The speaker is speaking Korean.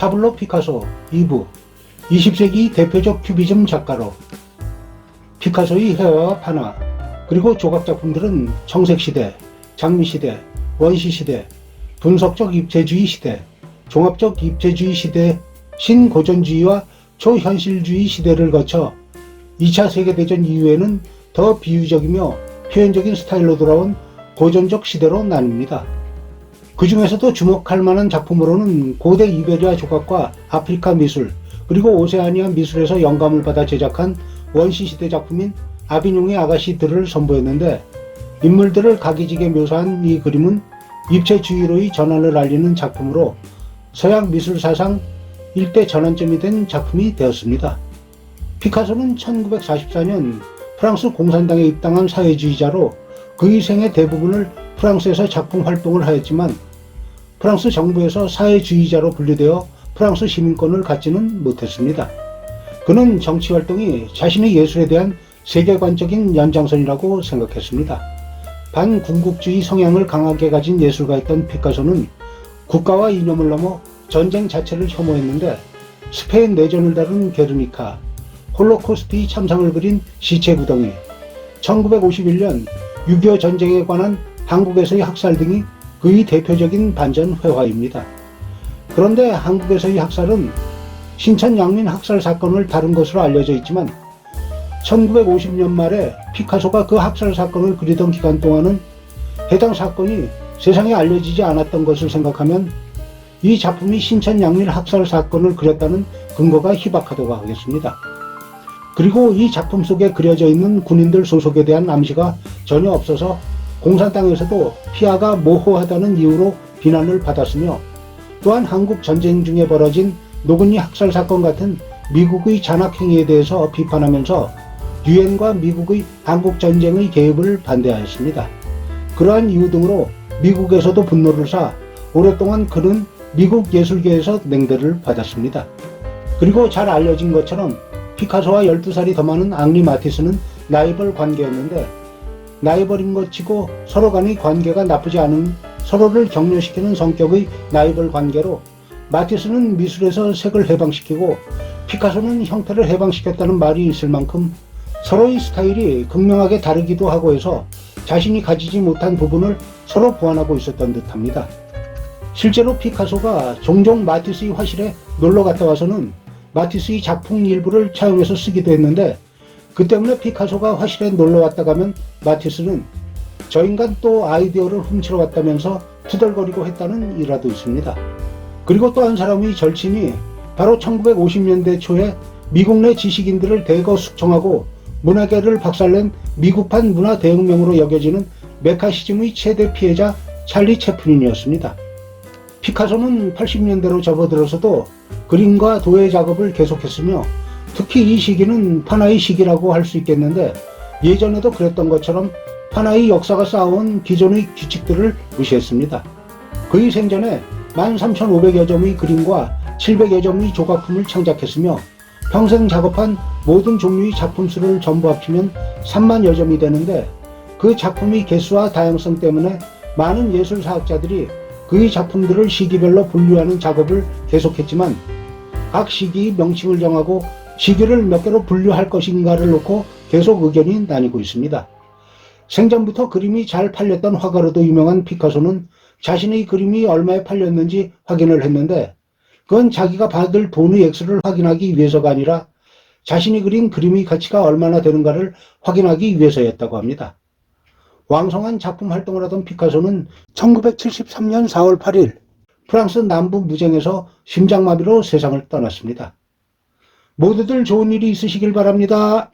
파블로 피카소 2부 20세기 대표적 큐비즘 작가로 피카소의 회화와 판화 그리고 조각작품들은 청색시대, 장미시대, 원시시대, 분석적 입체주의 시대, 종합적 입체주의 시대, 신고전주의와 초현실주의 시대를 거쳐 2차 세계대전 이후에는 더 비유적이며 표현적인 스타일로 돌아온 고전적 시대로 나뉩니다. 그 중에서도 주목할 만한 작품으로는 고대 이베리아 조각과 아프리카 미술, 그리고 오세아니아 미술에서 영감을 받아 제작한 원시시대 작품인 아비뇽의 아가씨들을 선보였는데, 인물들을 각이지게 묘사한 이 그림은 입체주의로의 전환을 알리는 작품으로 서양 미술사상 일대 전환점이 된 작품이 되었습니다. 피카소는 1944년 프랑스 공산당에 입당한 사회주의자로 그의 생애 대부분을 프랑스에서 작품 활동을 하였지만 프랑스 정부에서 사회주의자로 분류되어 프랑스 시민권을 갖지는 못했습니다. 그는 정치활동이 자신의 예술에 대한 세계관적인 연장선이라고 생각했습니다. 반군국주의 성향을 강하게 가진 예술가였던 피카소는 국가와 이념을 넘어 전쟁 자체를 혐오했는데, 스페인 내전을 다룬 게르니카, 홀로코스트의 참상을 그린 시체구덩이, 1951년 6.25 전쟁에 관한 한국에서의 학살 등이 그의 대표적인 반전 회화입니다. 그런데 한국에서의 학살은 신천 양민 학살 사건을 다룬 것으로 알려져 있지만 1950년 말에 피카소가 그 학살 사건을 그리던 기간 동안은 해당 사건이 세상에 알려지지 않았던 것을 생각하면 이 작품이 신천 양민 학살 사건을 그렸다는 근거가 희박하다고 하겠습니다. 그리고 이 작품 속에 그려져 있는 군인들 소속에 대한 암시가 전혀 없어서 공산당에서도 피아가 모호하다는 이유로 비난을 받았으며, 또한 한국 전쟁 중에 벌어진 노근이 학살 사건 같은 미국의 잔악행위에 대해서 비판하면서 유엔과 미국의 한국 전쟁의 개입을 반대하였습니다. 그러한 이유 등으로 미국에서도 분노를 사 오랫동안 그는 미국 예술계에서 냉대를 받았습니다. 그리고 잘 알려진 것처럼 피카소와 12살이 더 많은 앙리 마티스는 라이벌 관계였는데, 라이벌인 것 치고 서로 간의 관계가 나쁘지 않은, 서로를 격려시키는 성격의 라이벌 관계로 마티스는 미술에서 색을 해방시키고 피카소는 형태를 해방시켰다는 말이 있을 만큼 서로의 스타일이 극명하게 다르기도 하고 해서 자신이 가지지 못한 부분을 서로 보완하고 있었던 듯합니다. 실제로 피카소가 종종 마티스의 화실에 놀러 갔다 와서는 마티스의 작품 일부를 차용해서 쓰기도 했는데, 그 때문에 피카소가 화실에 놀러 왔다 가면 마티스는 저 인간 또 아이디어를 훔치러 왔다면서 투덜거리고 했다는 일화도 있습니다. 그리고 또 한 사람의 절친이 바로 1950년대 초에 미국 내 지식인들을 대거 숙청하고 문화계를 박살낸 미국판 문화 대혁명으로 여겨지는 메카시즘의 최대 피해자 찰리 채플린이었습니다. 피카소는 80년대로 접어들어서도 그림과 도예 작업을 계속했으며, 특히 이 시기는 판화의 시기라고 할 수 있겠는데, 예전에도 그랬던 것처럼 판화의 역사가 쌓아온 기존의 규칙들을 무시했습니다. 그의 생전에 13,500여 점의 그림과 700여 점의 조각품을 창작했으며, 평생 작업한 모든 종류의 작품 수를 전부 합치면 30,000여 점이 되는데, 그 작품의 개수와 다양성 때문에 많은 예술사학자들이 그의 작품들을 시기별로 분류하는 작업을 계속했지만, 각 시기의 명칭을 정하고 시기를 몇 개로 분류할 것인가를 놓고 계속 의견이 나뉘고 있습니다. 생전부터 그림이 잘 팔렸던 화가로도 유명한 피카소는 자신의 그림이 얼마에 팔렸는지 확인을 했는데, 그건 자기가 받을 돈의 액수를 확인하기 위해서가 아니라 자신이 그린 그림의 가치가 얼마나 되는가를 확인하기 위해서였다고 합니다. 왕성한 작품 활동을 하던 피카소는 1973년 4월 8일 프랑스 남부 무쟁에서 심장마비로 세상을 떠났습니다. 모두들 좋은 일이 있으시길 바랍니다.